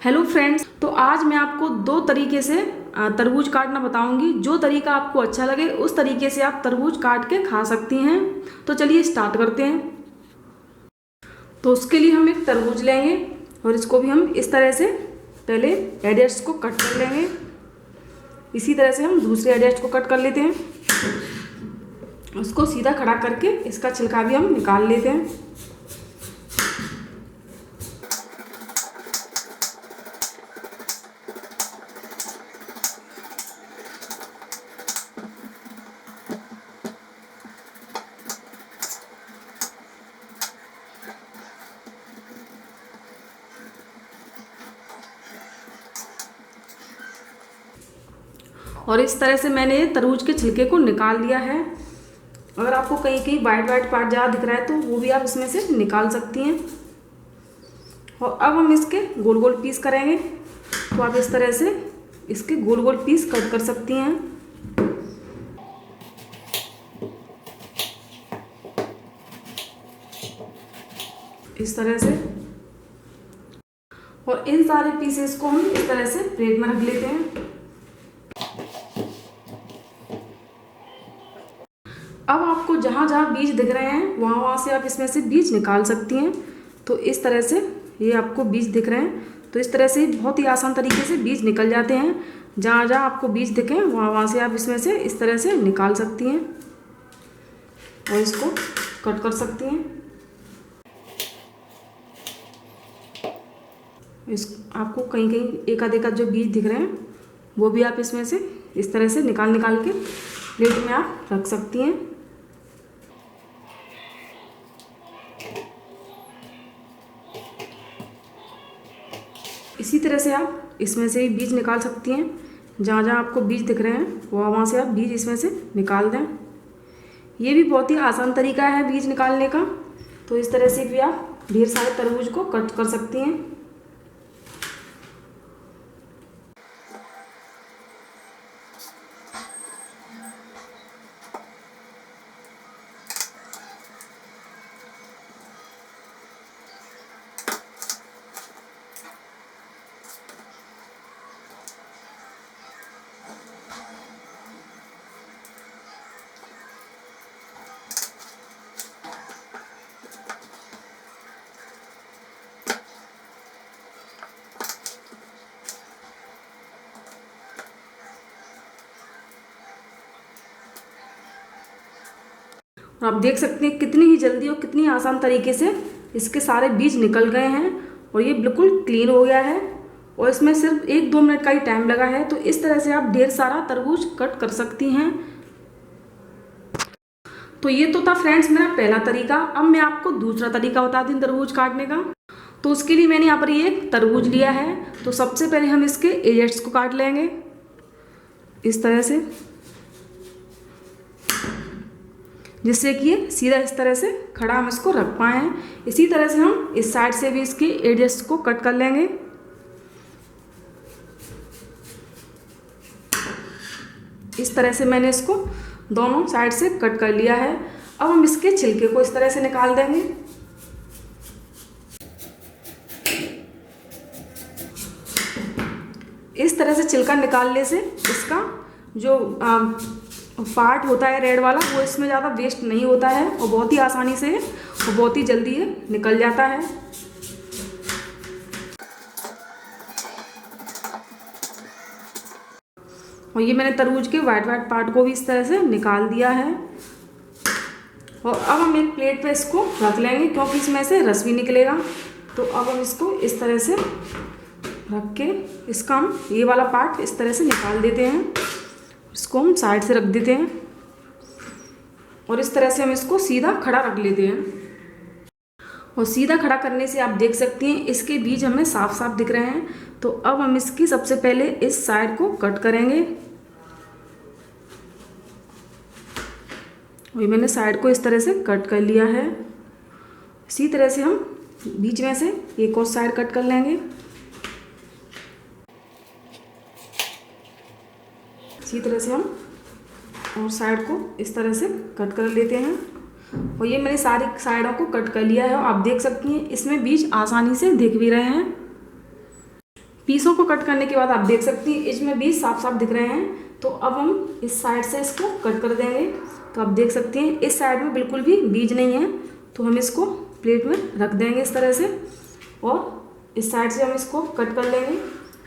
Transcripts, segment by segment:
Hello friends, तो आज मैं आपको दो तरीके से तरबूज काटना बताऊंगी। जो तरीका आपको अच्छा लगे उस तरीके से आप तरबूज काट के खा सकती हैं। तो चलिए स्टार्ट करते हैं। तो उसके लिए हम एक तरबूज लेंगे और इसको भी हम इस तरह से पहले एडियट्स को कट कर लेंगे। इसी तरह से हम दूसरे एडियट्स को कट कर लेते हैं। उसको सीधा खड़ा करके इसका छिलका भी हम निकाल लेते हैं। और इस तरह से मैंने तरबूज के छिलके को निकाल दिया है। अगर आपको कहीं कहीं वाइट वाइट पार्ट ज़्यादा दिख रहा है तो वो भी आप इसमें से निकाल सकती हैं। और अब हम इसके गोल गोल पीस करेंगे। तो आप इस तरह से इसके गोल गोल पीस कट कर सकती हैं। इस तरह से। और इन सारे पीसेस को हम इस तरह से प्लेट में रख लेते हैं। अब आपको जहाँ जहाँ बीज दिख रहे हैं वहाँ से आप इसमें से बीज निकाल सकती हैं। तो इस तरह से ये आपको बीज दिख रहे हैं, तो इस तरह से बहुत ही आसान तरीके से बीज निकल जाते हैं। जहाँ जहाँ आपको बीज दिखें वहाँ से आप इसमें से इस तरह से निकाल सकती हैं और इसको कट कर सकती हैं। आपको कहीं कहीं एक आध जो बीज दिख रहे हैं वो भी आप इसमें से इस तरह से निकाल के प्लेट में आप रख सकती हैं। इसी तरह से आप इसमें से बीज निकाल सकती हैं। जहाँ जहाँ आपको बीज दिख रहे हैं वहाँ से आप बीज इसमें से निकाल दें। ये भी बहुत ही आसान तरीका है बीज निकालने का। तो इस तरह से भी आप ढेर सारे तरबूज को कट कर सकती हैं। और आप देख सकते हैं कितनी ही जल्दी और कितनी आसान तरीके से इसके सारे बीज निकल गए हैं और ये बिल्कुल क्लीन हो गया है। और इसमें सिर्फ 1-2 मिनट का ही टाइम लगा है। तो इस तरह से आप ढेर सारा तरबूज कट कर सकती हैं। तो ये तो था फ्रेंड्स मेरा पहला तरीका। अब मैं आपको दूसरा तरीका बताती हूँ तरबूज काटने का। तो उसके लिए मैंने यहाँ पर ये एक तरबूज लिया है। तो सबसे पहले हम इसके एजेट्स को काट लेंगे इस तरह से, जिससे कि ये सीधा इस तरह से खड़ा हम इसको रख पाएँ। इसी तरह से हम इस साइड से भी इसके एजेस को कट कर लेंगे। इस तरह से मैंने इसको दोनों साइड से कट कर लिया है। अब हम इसके छिलके को इस तरह से निकाल देंगे। इस तरह से छिलका निकालने से इसका जो पार्ट होता है रेड वाला वो इसमें ज़्यादा वेस्ट नहीं होता है और बहुत ही आसानी से और बहुत ही जल्दी ये निकल जाता है। और ये मैंने तरबूज के वाइट पार्ट को भी इस तरह से निकाल दिया है। और अब हम एक प्लेट पे इसको रख लेंगे क्योंकि इसमें से रस भी निकलेगा। तो अब हम इसको इस तरह से रख के इसका हम ये वाला पार्ट इस तरह से निकाल देते हैं। इसको हम साइड से रख देते हैं और इस तरह से हम इसको सीधा खड़ा रख लेते हैं। और सीधा खड़ा करने से आप देख सकती हैं इसके बीज हमें साफ साफ दिख रहे हैं। तो अब हम इसकी सबसे पहले इस साइड को कट करेंगे। और मैंने साइड को इस तरह से कट कर लिया है। इसी तरह से हम बीच में से एक और साइड कट कर लेंगे। इसी तरह से हम और साइड को इस तरह से कट कर लेते हैं। और ये मैंने सारी साइडों को कट कर लिया है। आप देख सकती हैं इसमें बीज आसानी से दिख भी रहे हैं। पीसों को कट करने के बाद आप देख सकती हैं इसमें बीज साफ साफ दिख रहे हैं। तो अब हम इस साइड से इसको कट कर देंगे। तो आप देख सकती हैं इस साइड में बिल्कुल भी बीज नहीं है, तो हम इसको प्लेट में रख देंगे इस तरह से, और इस साइड से हम इसको कट कर लेंगे।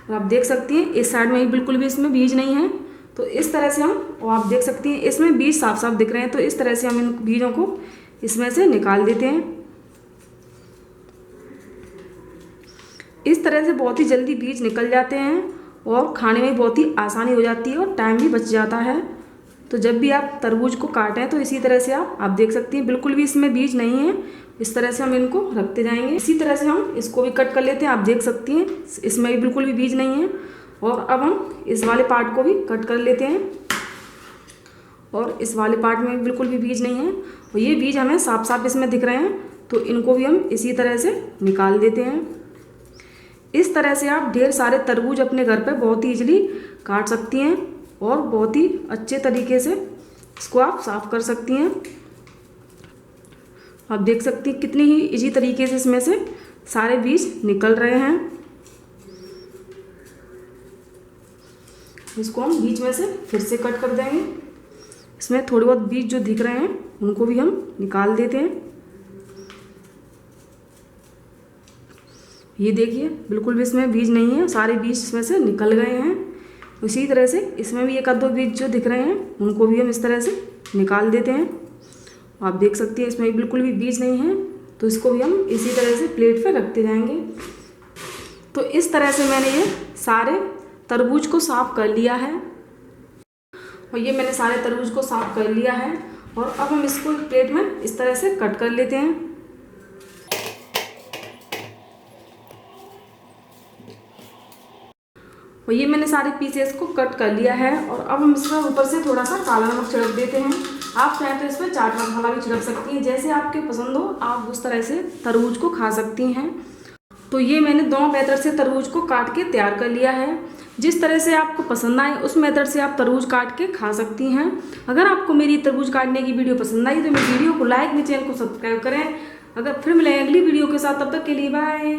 और आप देख सकती हैं इस साइड में ही बिल्कुल भी इसमें बीज नहीं है। तो इस तरह से हम, और आप देख सकती हैं इसमें बीज साफ साफ दिख रहे हैं, तो इस तरह से हम इन बीजों को इसमें से निकाल देते हैं। इस तरह से बहुत ही जल्दी बीज निकल जाते हैं और खाने में बहुत ही आसानी हो जाती है और टाइम भी बच जाता है। तो जब भी आप तरबूज को काटें तो इसी तरह से आप देख सकती हैं बिल्कुल भी इसमें बीज नहीं है। इस तरह से हम इनको रखते जाएंगे। इसी तरह से हम इसको भी कट कर लेते हैं। आप देख सकती हैं इसमें भी बिल्कुल भी बीज नहीं है। और अब हम इस वाले पार्ट को भी कट कर लेते हैं, और इस वाले पार्ट में बिल्कुल भी बीज नहीं है और ये बीज हमें साफ साफ इसमें दिख रहे हैं, तो इनको भी हम इसी तरह से निकाल देते हैं। इस तरह से आप ढेर सारे तरबूज अपने घर पे बहुत ही ईजिली काट सकती हैं और बहुत ही अच्छे तरीके से इसको आप साफ कर सकती हैं। आप देख सकती हैं कितनी ही इजी तरीके से इसमें से सारे बीज निकल रहे हैं। इसको हम बीच में से फिर से कट कर देंगे। इसमें थोड़े बहुत बीज जो दिख रहे हैं उनको भी हम निकाल देते हैं। ये देखिए बिल्कुल भी इसमें बीज नहीं है, सारे बीज इसमें से निकल गए हैं। उसी तरह से इसमें भी एक आध दो बीज जो दिख रहे हैं उनको भी हम इस तरह से निकाल देते हैं। आप देख सकती हैं इसमें बिल्कुल भी बीज नहीं है, तो इसको भी हम इसी तरह से प्लेट पे रखते जाएंगे। तो इस तरह से मैंने ये सारे तरबूज को साफ कर लिया है, और ये मैंने सारे तरबूज को साफ कर लिया है। और अब हम इसको प्लेट में इस तरह से कट कर लेते हैं। और ये मैंने सारे पीसेस को कट कर लिया है, और अब हम इसमें ऊपर से थोड़ा सा काला नमक छिड़क देते हैं। आप चाहें तो इसमें चाट मसाला भी छिड़क सकती हैं, जैसे आपके पसंद हो आप उस तरह से तरबूज को खा सकती हैं। तो ये मैंने दोनों मेथड से तरबूज को काट के तैयार कर लिया है। जिस तरह से आपको पसंद आए उस मेथड से आप तरबूज काट के खा सकती हैं। अगर आपको मेरी तरबूज काटने की वीडियो पसंद आई तो मेरी वीडियो को लाइक, मेरे चैनल को सब्सक्राइब करें। अगर फिर मिलेंगे अगली वीडियो के साथ, तब तक के लिए बाय।